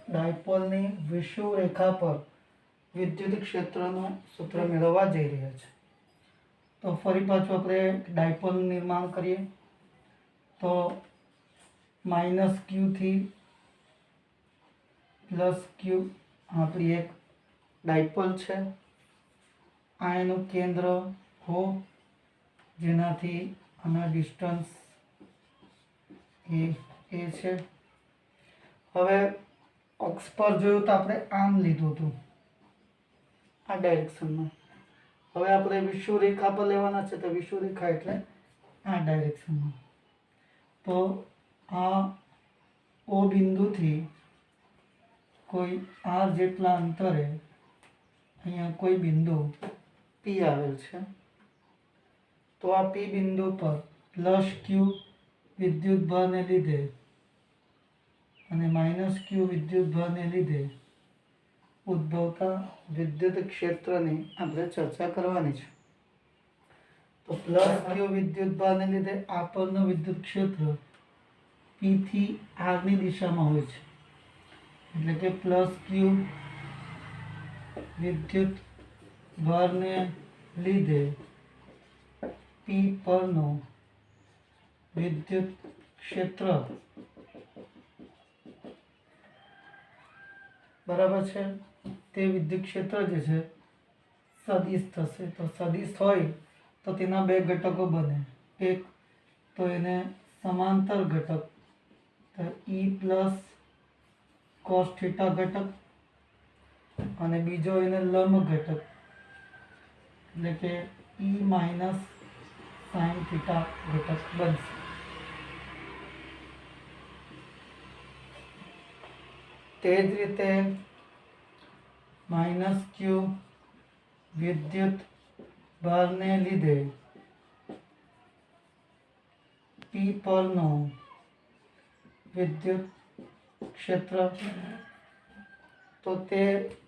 ડાયપોલની વિષુવરેખા પર વિદ્યુત ક્ષેત્રનું સૂત્ર મેળવવા જઈ રહ્યા છે. તો ફરી પાછું આપણે ડાયપોલનું નિર્માણ કરીએ. તો -q થી +q આપણી એક ડાયપોલ છે. આ એનું કેન્દ્ર O, જેનાથી આના ડિસ્ટન્સ એ છે. હવે અક્ષ પર જોયું તો આપણે આમ લીધું હતું, આ ડાયરેક્શનમાં. હવે આપણે વિષુવરેખા પર લેવાના છે, તો વિષુવરેખા એટલે આ ડાયરેક્શનમાં. તો આ O બિંદુથી કોઈ r જેટલા અંતરે અહીંયા કોઈ બિંદુ P આવેલ છે. તો આ P બિંદુ પર +q વિદ્યુત ભારને લીધે અને -q વિદ્યુત ભારને લીધે ઉદ્ભવતા વિદ્યુત ક્ષેત્રની આપણે ચર્ચા કરવાની છે. તો +q વિદ્યુત ભારને લીધે આ પરનું વિદ્યુત ક્ષેત્ર P થી r ની દિશામાં હોય છે. એટલે કે +q વિદ્યુત ભારને લીધે P પરનું વિદ્યુત ક્ષેત્ર બરાબર છે, તે વિદ્યુત ક્ષેત્ર જે છે સદિશ થશે. તો સદિશ હોય તો તેના બે ઘટકો બને. એક તો એને સમાંતર ઘટક, તો E પ્લસ cos થીટા ઘટક, અને બીજો એને લંબ ઘટક એટલે કે E માઇનસ સાઇન થીટા ઘટક બનશે. તે જ રીતે -q વિદ્યુત ભારને લીધે P પરનું વિદ્યુત ક્ષેત્ર, તો તે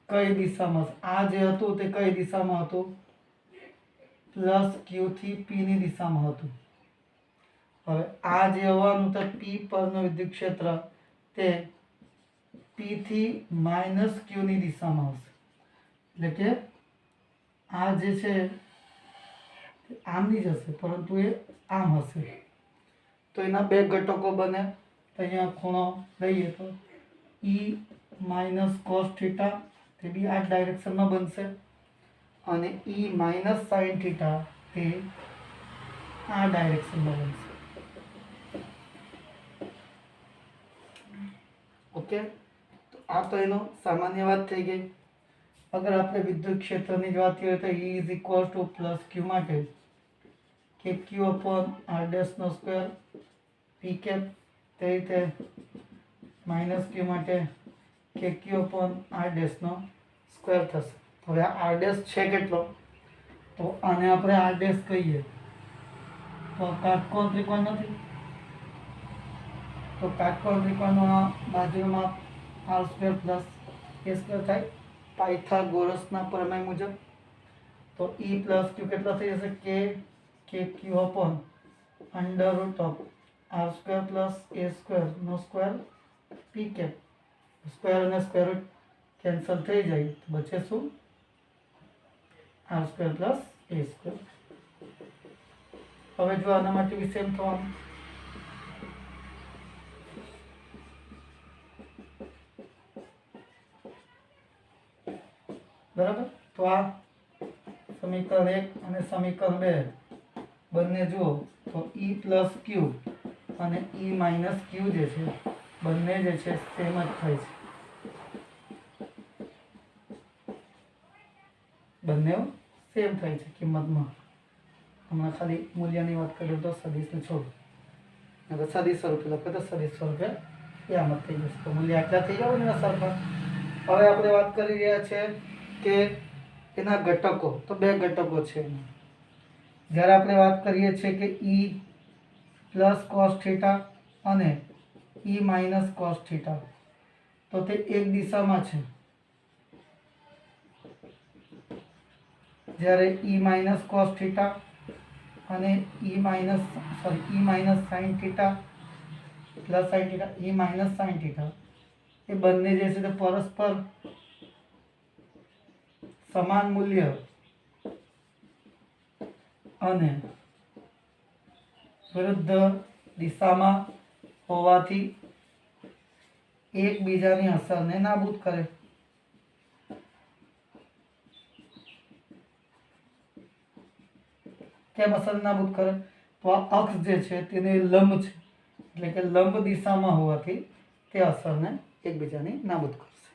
કઈ દિશામાં, આ જે હતું તે કઈ દિશામાં હતું? +q થી P ની દિશામાં હતું. હવે આ જે હોવાનું તો P પરનું વિદ્યુત ક્ષેત્ર તે P થી -q ની દિશામાં હશે. એટલે કે આ જે છે આમ નહીં જશે, પરંતુ એ આમ હશે. તો એના બે ઘટકો બને. તો અહીંયા ખૂણો લઈએ તો E માઇનસ cos થીટા તે બી આ ડાયરેક્શનમાં બનશે, અને E માઇનસ સાઇન થીટા તે આ ડાયરેક્શનમાં બનશે. ઓકે, તો આ તો એનો સામાન્ય વાત થઈ ગઈ. અગર આપણે વિદ્યુત ક્ષેત્રની વાત કરીએ તો E is equal to +q માટે kq અપોન r ડેશ નો સ્ક્વેર p કેપ, તે રીતે -q માટે kq અપોન r ડેશ નો સ્ક્વેર થશે. હવે આ r ડેશ છે કેટલો? તો આને આપણે r ડેશ કહીએ તો કાટકોણ ત્રિકોણ નથી. તો કાટકોણ ત્રિકોણનો બાજુમાં r square plus a square થાય પાયથાગોરસના પ્રમેય મુજબ. તો E પ્લસ q કેટલા થઈ જશે? kq upon √r square plus a square નો સ્ક્વેર p કેપ. સ્ક્વેર અને સ્ક્વેર રૂટ કેન્સલ થઈ જાય તો બચે શું? r square plus a square. હવે જો આના માટે બી સેમ થવાનું. બરાબર. તો આ સમીકરણ 1 અને સમીકરણ 2 બંને જુઓ તો E પ્લસ q અને E માઇનસ q જે છે બંને જે છે સેમ જ થાય છે. બંને સેમ થાય છે કિંમતમાં. હમણાં ખાલી મૂલ્યની વાત કરીએ તો સદિશને છોડો, અગર સદિશ સ્વરૂપે લખો તો સદિશ સ્વરૂપે એ આમ જ થઈ જશે. તો મૂલ્ય આટલા થઈ જાવ ને સરખા. હવે આપણે વાત કરી રહ્યા છે કે એના ઘટકો. તો બે ઘટકો છે એના. જ્યારે આપણે વાત કરીએ છીએ કે E પ્લસ cos થીટા અને E માઇનસ cos થીટા, તો તે એક દિશામાં છે. જ્યારે E માઇનસ cos થીટા અને E minus sine theta plus sine theta એ માઇનસ સાઇન થીટા એ બંને જે છે તે પરસ્પર સમાન મૂલ્ય અને વિરુદ્ધ દિશામાં હોવાથી એકબીજાની અસરને નાબૂદ કરે. કેમ અસર નાબૂદ કરે? તો આ અક્ષ જે છે તેને લંબ છે, એટલે કે લંબ દિશામાં હોવાથી તે અસરને એકબીજાની નાબૂદ કરશે.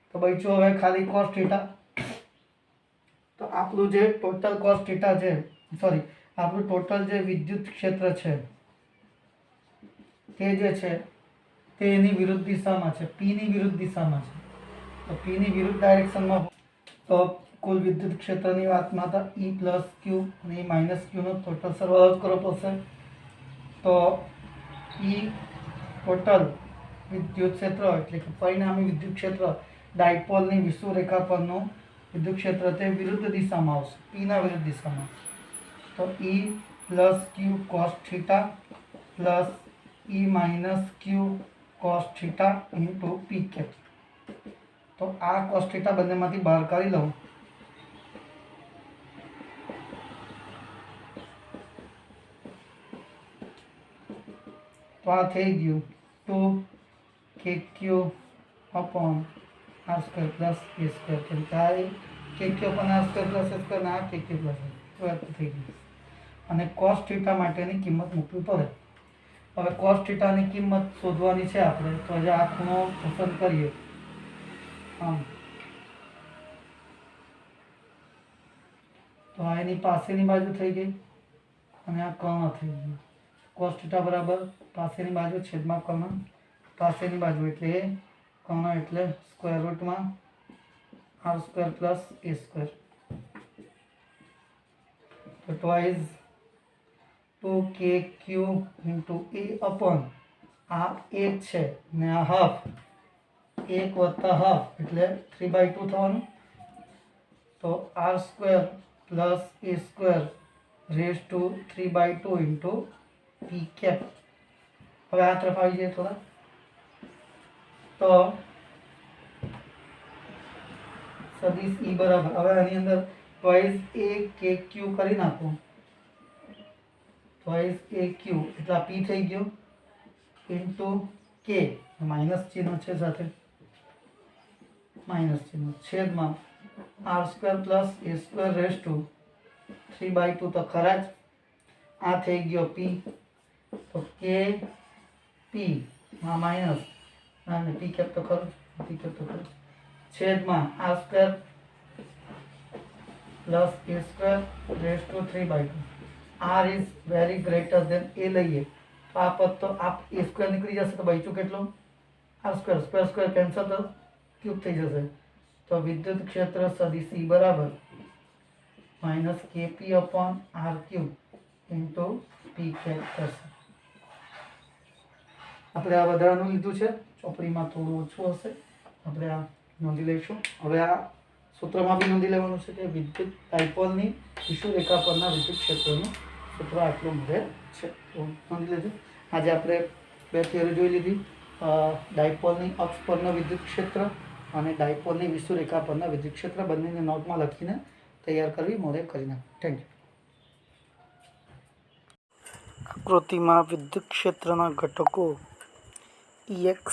તો બચ્યું હવે ખાલી કોસ થીટા. તો આપણું જે ટોટલ કોસ થીટા છે, સોરી, આપણું ટોટલ જે વિદ્યુત ક્ષેત્ર છે તે જે છે તે એની વિરુદ્ધ દિશામાં છે, પી ની વિરુદ્ધ દિશામાં છે. તો પી ની વિરુદ્ધ ડાયરેક્શનમાં તો કુલ વિદ્યુત ક્ષેત્રની વાતમાં તો E પ્લસ ક્યુ અને E માઇનસ ક્યુનો ટોટલ સરવાળો કરવો પડશે. તો E ટોટલ વિદ્યુત ક્ષેત્ર એટલે કે પરિણામી વિદ્યુત ક્ષેત્ર ડાયપોલની વિષુવરેખા પરનું વિદ્યુત ક્ષેત્ર તે વિરુદ્ધ દિશામાં આવશે, પીના વિરુદ્ધ દિશામાં. તો E plus q cos theta plus E minus q cos theta into પી કેપ. તો આ કોસ થીટા બંનેમાંથી બહાર કાઢી લઉં તો આ થઈ ગયું 2kq upon r square plus a square. કેમ કે આ kq upon r square plus a square ના kq plus a થઈ ગયું. અને કોસ થીટા માટેની કિંમત મૂકવી પડે. હવે કોસ થીટાની કિંમત શોધવાની છે આપણે. તો આજે આ ખૂણો પસંદ કરીએ, આમ તો આ એની પાસેની બાજુ થઈ ગઈ અને આ કર્ણ થઈ ગયું. કોસ થીટા બરાબર પાસેની બાજુ છેદમાં કર્ણ, પાસેની બાજુ એટલે એ કર્ણ એટલે સ્ક્વેર રૂટમાં r square plus a square. તો twice 2kq into a upon આ 1 છે ને આ હાફ, 1 વત્તા હાફ એટલે 3/2 થવાનું. તો r square plus a square raise to 3/2 into P cap. હવે આ તરફ આવી જાય થોડા. તો સદિશ E બરાબર, હવે આની અંદર ટ્વાઇસ a k q કરી નાખો. ટ્વાઇસ a q એટલે p થઈ ગયો ઇન્ટુ k, માઇનસ ચિહ્ન છે સાથે, માઇનસ ચિહ્ન છેદમાં r square plus a square raise to 3/2 તો ખરા જ. આ થઈ ગયો p. તો k p માં માઇનસ અને પી કેપ તો ખરું, પી કેપ તો ખરું, છેદમાં r square plus a square raise to 3/2. r is very greater than a લઈએ તો આ પદ તો આ a સ્ક્વેર નીકળી જશે. તો બચ્યું કેટલું? r square, square square cancel તો ક્યુબ થઈ જશે. તો વિદ્યુત ક્ષેત્ર સદિશ E બરાબર minus kp upon r cube into પી કેપ થશે. આપણે આ વધારાનું લીધું છે, ચોપડીમાં થોડું ઓછું હશે, આપણે આ નોંધી લઈશું. હવે આ સૂત્રમાં બી નોંધી લેવાનું છે કે વિદ્યુત ડાયપોલની વિષુવરેખા પરના વિદ્યુત ક્ષેત્રનું સૂત્ર આટલું મળે છે. તો નોંધી લેજો. આજે આપણે બે થિયરી જોઈ લીધી, ડાયપોલની અક્ષ પરનો વિદ્યુત ક્ષેત્ર અને ડાયપોલની વિષુવરેખા પરના વિદ્યુત ક્ષેત્ર બંનેને નોટમાં લખીને તૈયાર કરવી, મોડે કરી નાખો. Thank you. આકૃતિમાં વિદ્યુત ક્ષેત્રના ઘટકો Ex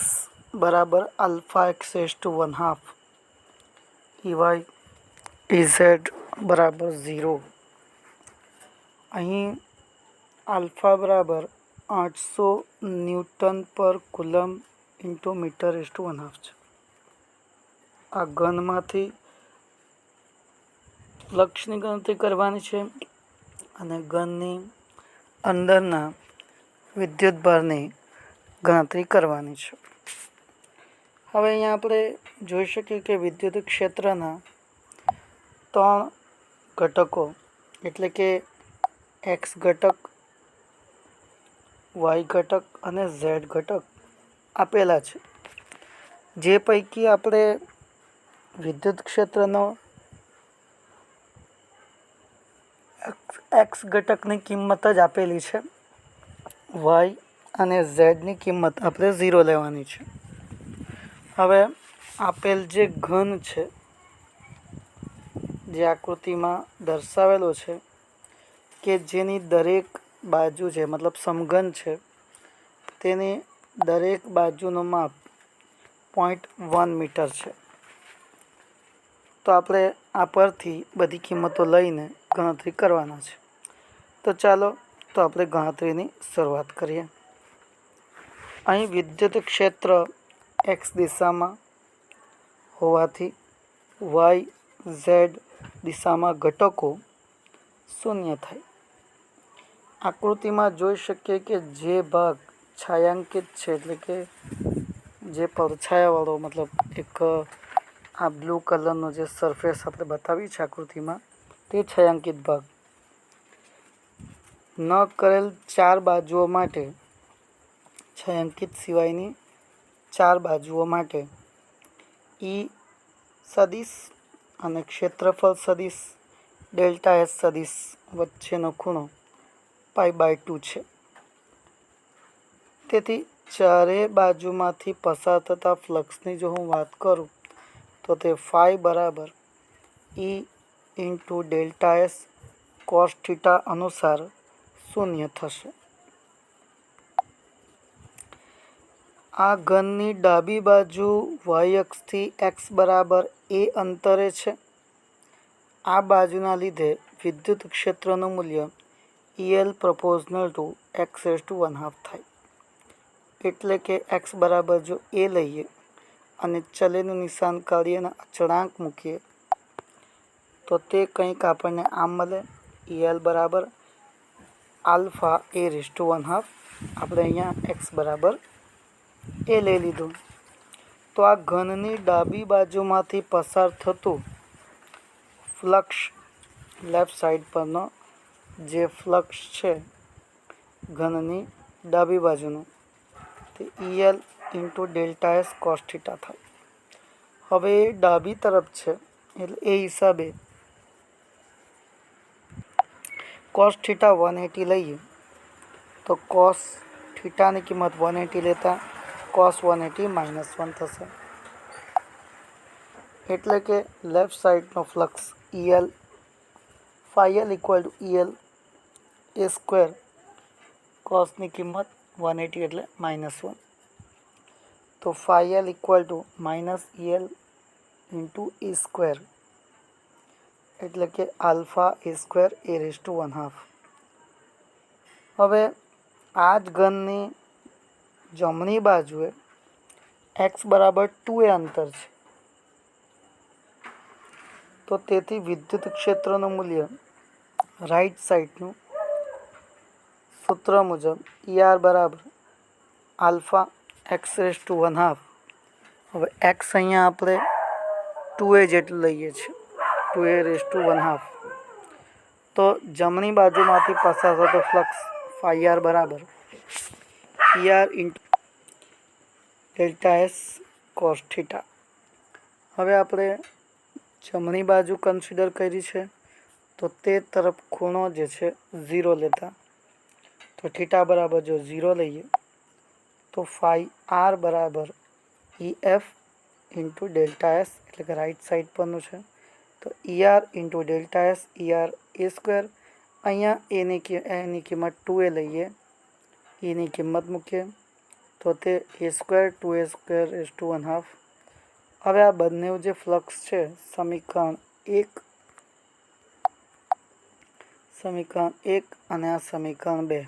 બરાબર alpha x raise to 1/2, Ey Ez બરાબર 0. અહીં આલ્ફા બરાબર 800 newton per coulomb into metre raise to 1/2 છે. આ ઘનમાંથી ફ્લક્સની ગણતરી કરવાની છે અને ઘનની અંદરના વિદ્યુતભારની ગણતરી કરવાની છે. હવે અહીંયા આપણે જોઈ શકીએ કે વિદ્યુત ક્ષેત્રના 3 ઘટકો એટલે કે એક્સ ઘટક, વાય ઘટક અને ઝેડ ઘટક આપેલા છે. જે પૈકી આપણે વિદ્યુત ક્ષેત્રનો એક્સ ઘટકની કિંમત જ આપેલી છે, વાય અને ઝેડની કિંમત આપણે 0 લેવાની છે. હવે આપેલ જે ઘન છે, જે આકૃતિમાં દર્શાવેલો છે કે જેની દરેક બાજુ છે, મતલબ સમઘન છે, તેની દરેક બાજુનું માપ 0.1 મીટર છે. તો આપણે આ પરથી બધી કિંમતો લઈને ગણતરી કરવાના છે. તો ચાલો તો આપણે ગણતરીની શરૂઆત કરીએ. અહીં વિદ્યુત ક્ષેત્ર x દિશામાં હોવાથી y z દિશામાં ઘટકો 0 થાય. આકૃતિમાં જોઈ શકીએ કે જે ભાગ છાयांકિત છે, એટલે કે જે પડછાયાવાળો, મતલબ એક આ બ્લુ કલરનો જે સરફેસ આપણે બતાવી છે આકૃતિમાં, તે છાयांકિત ભાગ ન કરેલ 4 બાજુઓ માટે, છાयांકિત સિવાયની 4 બાજુઓ માટે E સદિશ અને ક્ષેત્રફળ સદિશ ડેલ્ટા S સદિશ વચ્ચેનો ખૂણો π/2 છે. તેથી ચારે બાજુમાંથી પસાર થતા ફ્લક્સની જો હું વાત કરું તો તે ફાઈ બરાબર E into delta S cos theta અનુસાર 0 થશે. આ ઘનની ડાબી બાજુ y અક્ષથી x બરાબર a અંતરે છે. આ બાજુના લીધે વિદ્યુત ક્ષેત્રનું મૂલ્ય EL પ્રોપોર્શનલ ટુ x⁻² થાય. એટલે કે x બરાબર જો a લઈએ અને ચલેનું નિશાન કાઢીએ અને અચળાંક મૂકીએ તો તે કંઈક આપણને આમ મળે. EL બરાબર આલ્ફા a⁻². આપણે અહીંયા x બરાબર એ લઈ લીધું. તો આ ઘનની ડાબી બાજુમાંથી પસાર થતું ફ્લક્સ, લેફ્ટ સાઈડ પરનો જે ફ્લક્સ છે ઘનની ડાબી બાજુનું, તે EL into delta S cos theta થાય. હવે એ ડાબી તરફ છે એટલે એ હિસાબે કોસ થીટા 180 લઈએ તો કોસ થીટાની કિંમત 180 લેતા કોસ 180 -1 થશે. એટલે કે લેફ્ટ સાઈડનો flux EL φL equal to EL a², કોસની કિંમત 180 એટલે -1. તો φL equal to -EL into a², એટલે કે આલ્ફા a² a². હવે આ જ ઘનની જમણી બાજુએ x બરાબર 2a અંતર છે. તો તેથી વિદ્યુત ક્ષેત્રનું મૂલ્ય રાઈટ સાઈડનું સૂત્ર મુજબ ER બરાબર આલ્ફા x⁻². હવે x અહીંયા આપણે 2a જેટલું લઈએ છીએ, 2a⁻². તો જમણી બાજુમાંથી પસાર થતો ફ્લક્સ φR બરાબર ER into delta S cos theta. હવે આપણે જમણી બાજુ કન્સિડર કરી છે તો તે તરફ ખૂણો જે છે 0 લેતા, તો થીટા બરાબર જો 0 લઈએ તો φR બરાબર EF ઇન્ટુ ડેલ્ટા S, એટલે કે રાઈટ સાઈડ પરનું છે, તો ER into delta S ER a². અહીંયા એની કિંમત 2a લઈએ, એની કિંમત મૂકીએ તો તે a² 2a²⁻². હવે આ બંને જે ફ્લક્સ છે સમીકરણ 1 અને આ સમીકરણ 2,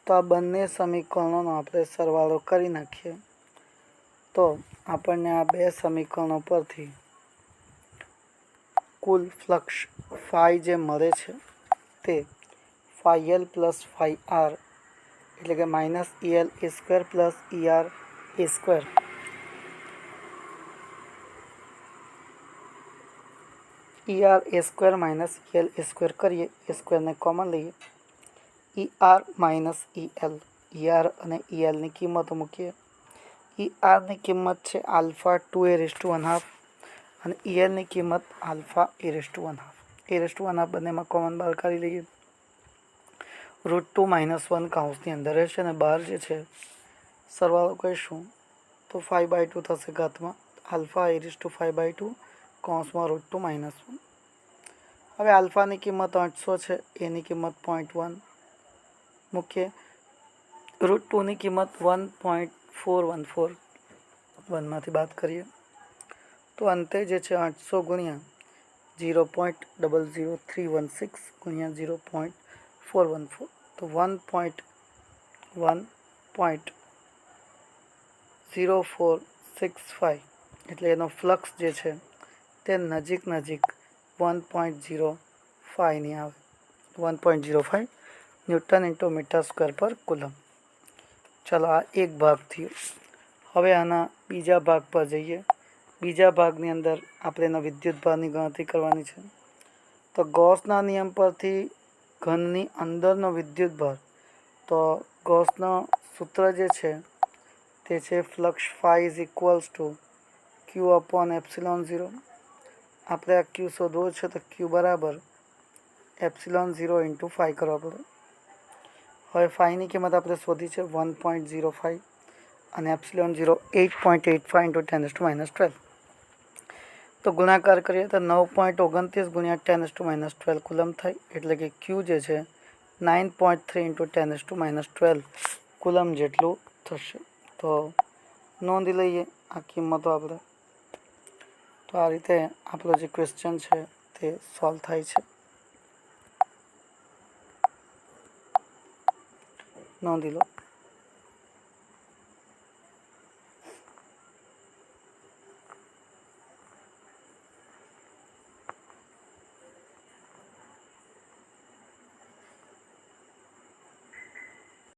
તો આ બંને સમીકરણોનો આપણે સરવાળો કરી નાખીએ તો આપણને આ બે સમીકરણો પરથી કુલ ફ્લક્સ ફાઈ જે મળે છે તે φL પ્લસ φR, એટલે કે -EL a² plus ER a². ER a² minus EL a² કરીએ, a² ને કોમન લઈએ, ER માઇનસ EL, ER અને ELની કિંમતો મૂકીએ. ERની કિંમત છે આલ્ફા 2a⁻² અને ELની કિંમત આલ્ફા a⁻². a⁻² બંનેમાં કોમન બહાર કાઢી લઈએ. √2 - 1 કાઉન્સની અંદર રહેશે અને બહાર જે છે સરવાળો કહીશું તો 5/2 થશે ઘાતમાં આલ્ફા e⁵/2 કૌંસમાં √2 - 1. હવે આલ્ફાની કિંમત 800 છે, એની કિંમત 0.1 મૂકીએ, √2ની કિંમત 1.414 1માંથી બાદ કરીએ તો અંતે જે છે 800 ગુણ્યા 0.00316 ગુણ્યા 0.414 તો 1.0465 એટલે એનો ફ્લક્સ જે છે તે નજીક 1.05ની આવે, 1.05 ન્યૂટન ઇન્ટુ મીટર સ્ક્વેર પર કુલમ. ચાલો આ એક ભાગ થયો. હવે આના બીજા ભાગ પર જઈએ. બીજા ભાગની અંદર આપણે એના વિદ્યુતભારની ગણતરી કરવાની છે. તો ગૌસના નિયમ પરથી ઘનની અંદરનો વિદ્યુતભાર, તો ગૌસનો સૂત્ર જે છે તે છે flux phi is equals to q upon ε0. આપણે આ ક્યુ શોધવો છે તો ક્યુ બરાબર ε0 ઇન્ટુ ફાઈ કરવા પડે. હવે ફાઈની કિંમત આપણે શોધી છે 1.05 અને ε0 8.85 ઇન્ટુ 10⁻12. તો ગુણાકાર કરીએ તો 9.29 ગુણ્યા 10⁻12 કુલમ થાય, એટલે કે ક્યુ જે છે 9.3 ઇન્ટુ 10⁻12 કુલમ જેટલું થશે. તો નોંધી લઈએ આ કિંમતો આપણે. તો આ રીતે આપણો જે ક્વેશ્ચન છે તે સોલ્વ થાય છે. નોંધી લો.